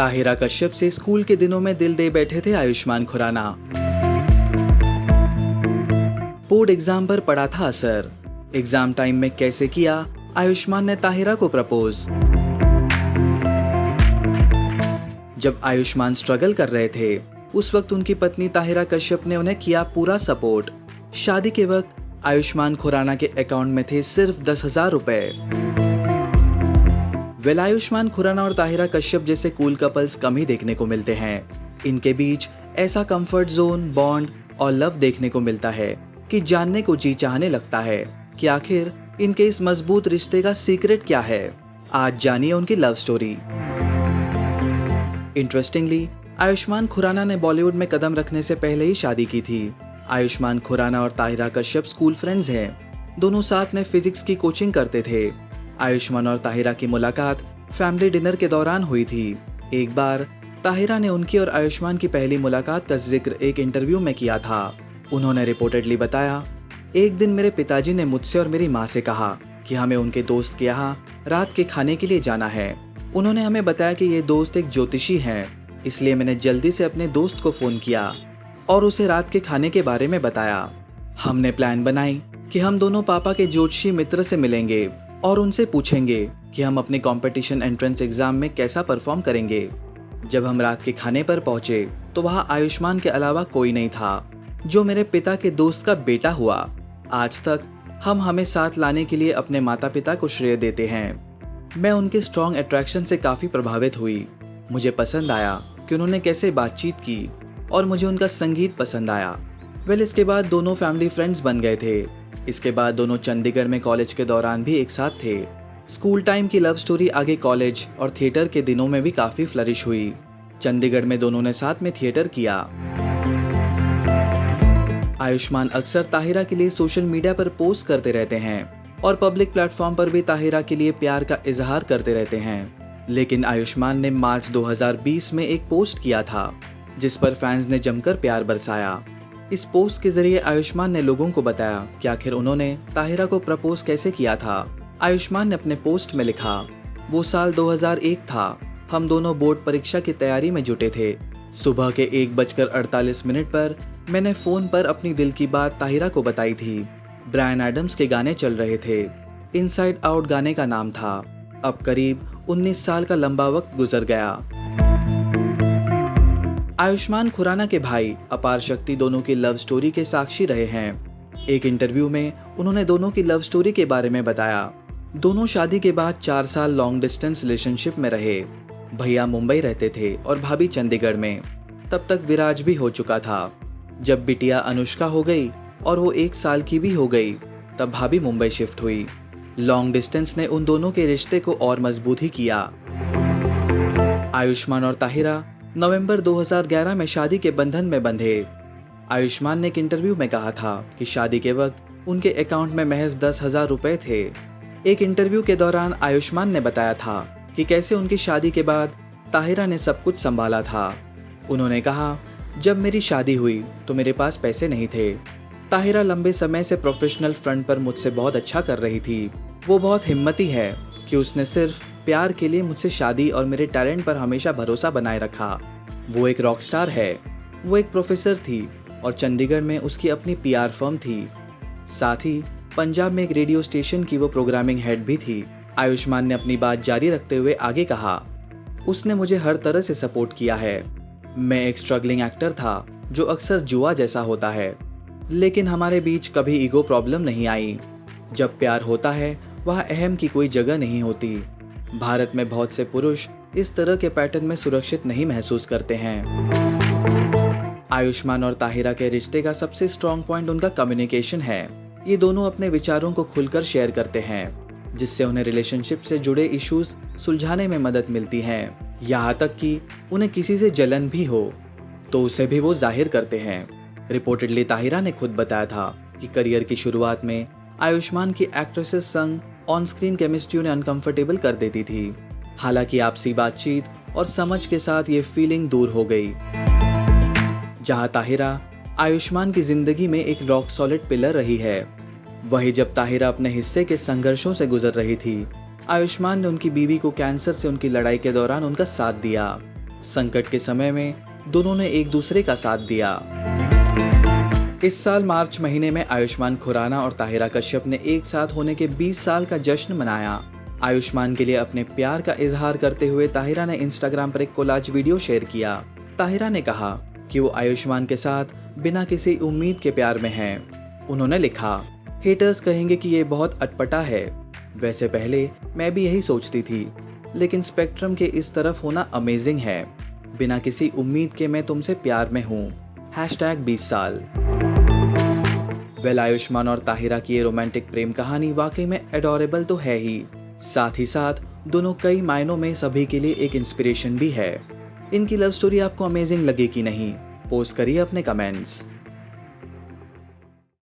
ताहिरा कश्यप से स्कूल के दिनों में दिल दे बैठे थे आयुष्मान खुराना। बोर्ड एग्जाम पर पड़ा था असर। एग्जाम टाइम में कैसे किया आयुष्मान ने ताहिरा को प्रपोज। जब आयुष्मान स्ट्रगल कर रहे थे उस वक्त उनकी पत्नी ताहिरा कश्यप ने उन्हें किया पूरा सपोर्ट। शादी के वक्त आयुष्मान खुराना के अकाउंट में थे सिर्फ 10,000 रुपए। आयुष्मान खुराना और ताहिरा कश्यप जैसे कूल कपल्स कम ही देखने को मिलते हैं। इनके बीच ऐसा कंफर्ट जोन, बॉन्ड और लव देखने को मिलता है कि जानने को जी चाहने लगता है कि आखिर इनके इस मजबूत रिश्ते का सीक्रेट क्या है। आज जानिए उनकी love story. Interestingly, Ayushmann Khurana ने बॉलीवुड में कदम रखने से पहले ही शादी की थी। आयुष्मान खुराना और ताहिरा कश्यप स्कूल फ्रेंड्स हैं। दोनों साथ में फिजिक्स की कोचिंग करते थे। आयुष्मान और ताहिरा की मुलाकात फैमिली डिनर के दौरान हुई थी। एक बार ताहिरा ने उनकी और आयुष्मान की पहली मुलाकात का जिक्र एक इंटरव्यू में किया था। उन्होंने रिपोर्टेडली बताया, एक दिन मेरे पिताजी ने मुझसे और मेरी माँ से कहा कि हमें उनके दोस्त के यहाँ रात के खाने के लिए जाना है। उन्होंने हमें बताया कि ये दोस्त एक ज्योतिषी हैं, इसलिए मैंने जल्दी से अपने दोस्त को फ़ोन किया और उसे रात के खाने के बारे में बताया। हमने प्लान बनाई कि हम दोनों पापा के ज्योतिषी मित्र से मिलेंगे और उनसे पूछेंगे कि हम अपने कंपटीशन एंट्रेंस एग्जाम में कैसा परफॉर्म करेंगे। जब हम रात के खाने पर पहुंचे तो वहां आयुष्मान के अलावा कोई नहीं था, जो मेरे पिता के दोस्त का बेटा हुआ। आज तक हम हमें साथ लाने के लिए अपने माता पिता को श्रेय देते हैं। मैं उनके स्ट्रॉन्ग अट्रैक्शन से काफ़ी प्रभावित हुई। मुझे पसंद आया कि उन्होंने कैसे बातचीत की और मुझे उनका संगीत पसंद आया। इसके बाद दोनों फैमिली फ्रेंड्स बन गए थे। इसके बाद दोनों चंडीगढ़ में कॉलेज के दौरान भी एक साथ थे। स्कूल टाइम की लव स्टोरी आगे कॉलेज और थिएटर के दिनों में भी काफ़ी फ्लरिश हुई। चंडीगढ़ में दोनों ने साथ में थिएटर किया। आयुष्मान अक्सर ताहिरा के लिए सोशल मीडिया पर पोस्ट करते रहते हैं और पब्लिक प्लेटफॉर्म पर भी ताहिरा के लिए प्यार का इजहार करते रहते हैं। लेकिन आयुष्मान ने मार्च 2020 में एक पोस्ट किया था जिस पर फैंस ने जमकर प्यार बरसाया। इस पोस्ट के जरिए आयुष्मान ने लोगों को बताया कि आखिर उन्होंने ताहिरा को प्रपोज कैसे किया था। आयुष्मान ने अपने पोस्ट में लिखा, वो साल 2001 था। हम दोनों बोर्ड परीक्षा की तैयारी में जुटे थे। सुबह के 1:48 पर मैंने फ़ोन पर अपनी दिल की बात ताहिरा को बताई थी। ब्रायन एडम्स के गाने चल रहे थे। इनसाइड आउट गाने का नाम था। अब करीब 19 साल का लंबा वक्त गुजर गया। आयुष्मान खुराना के भाई अपार शक्ति दोनों की लव स्टोरी के साक्षी रहे हैं। एक इंटरव्यू में उन्होंने दोनों की लव स्टोरी के बारे में बताया। दोनों शादी के बाद 4 साल लॉन्ग डिस्टेंस रिलेशनशिप में रहे। भैया मुंबई रहते थे और भाभी चंडीगढ़ में। तब तक विराज भी हो चुका था। जब बिटिया अनुष्का हो गई और वो 1 साल की भी हो गई तब भाभी मुंबई शिफ्ट हुई। लॉन्ग डिस्टेंस ने उन दोनों के रिश्ते को और मजबूत ही किया। आयुष्मान और ताहिरा नवंबर 2011 में शादी के बंधन में बंधे। आयुष्मान ने एक इंटरव्यू में कहा था कि शादी के वक्त उनके अकाउंट में महज 10,000 रुपए थे। एक इंटरव्यू के दौरान आयुष्मान ने बताया था कि कैसे उनकी शादी के बाद ताहिरा ने सब कुछ संभाला था। उन्होंने कहा, जब मेरी शादी हुई तो मेरे पास पैसे नहीं थे। ताहिरा लंबे समय से प्रोफेशनल फ्रंट पर मुझसे बहुत अच्छा कर रही थी। वो बहुत हिम्मती है कि उसने सिर्फ प्यार के लिए मुझसे शादी और मेरे टैलेंट पर हमेशा भरोसा बनाए रखा। वो एक रॉक स्टार है। वो एक प्रोफेसर थी और चंडीगढ़ में उसकी अपनी पीआर फर्म थी। साथ ही पंजाब में एक रेडियो स्टेशन की वो प्रोग्रामिंग हेड भी थी। आयुष्मान ने अपनी बात जारी रखते हुए आगे कहा, उसने मुझे हर तरह से सपोर्ट किया है। मैं एक स्ट्रगलिंग एक्टर था जो अक्सर जुआ जैसा होता है, लेकिन हमारे बीच कभी ईगो प्रॉब्लम नहीं आई। जब प्यार होता है वहाँ अहम की कोई जगह नहीं होती। भारत में बहुत से पुरुष इस तरह के पैटर्न में सुरक्षित नहीं महसूस करते हैं। आयुष्मान और ताहिरा के रिश्ते का सबसे स्ट्रॉन्ग पॉइंट उनका कम्युनिकेशन है। ये दोनों अपने विचारों को खुलकर शेयर करते हैं, जिससे उन्हें रिलेशनशिप से जुड़े इश्यूज सुलझाने में मदद मिलती है। यहाँ तक कि उन्हें किसी से जलन भी हो तो उसे भी वो जाहिर करते हैं। रिपोर्टेडली ताहिरा ने खुद बताया था कि करियर की शुरुआत में आयुष्मान की एक्ट्रेसेस संग ऑन स्क्रीन केमिस्ट्री उन्हें अनकंफर्टेबल कर देती थी। हालांकि आपसी बातचीत और समझ के साथ ये फीलिंग दूर हो गई। जहां ताहिरा आयुष्मान की जिंदगी में एक रॉक सॉलिड पिलर रही है, वहीं जब ताहिरा अपने हिस्से के संघर्षों से गुजर रही थी, आयुष्मान ने उनकी बीवी को कैंसर से उनकी लड़ाई के दौरान उनका साथ दिया। संकट के समय में दोनों ने एक दूसरे का साथ दिया। इस साल मार्च महीने में आयुष्मान खुराना और ताहिरा कश्यप ने एक साथ होने के 20 साल का जश्न मनाया। आयुष्मान के लिए अपने प्यार का इजहार करते हुए ताहिरा ने इंस्टाग्राम पर एक कोलाज वीडियो शेयर किया। ताहिरा ने कहा कि वो आयुष्मान के साथ बिना किसी उम्मीद के प्यार में है। उन्होंने लिखा, हेटर्स कहेंगे कि ये बहुत अटपटा है। वैसे पहले मैं भी यही सोचती थी, लेकिन स्पेक्ट्रम के इस तरफ होना अमेजिंग है। बिना किसी उम्मीद के मैं तुमसे प्यार में हूँ। #20 साल। आयुष्मान और ताहिरा की ये रोमांटिक प्रेम कहानी वाकई में एडोरेबल तो है ही, साथ ही साथ दोनों कई मायनों में सभी के लिए एक इंस्पिरेशन भी है। इनकी लव स्टोरी आपको अमेजिंग लगी कि नहीं? पोस्ट करिए अपने कमेंट्स।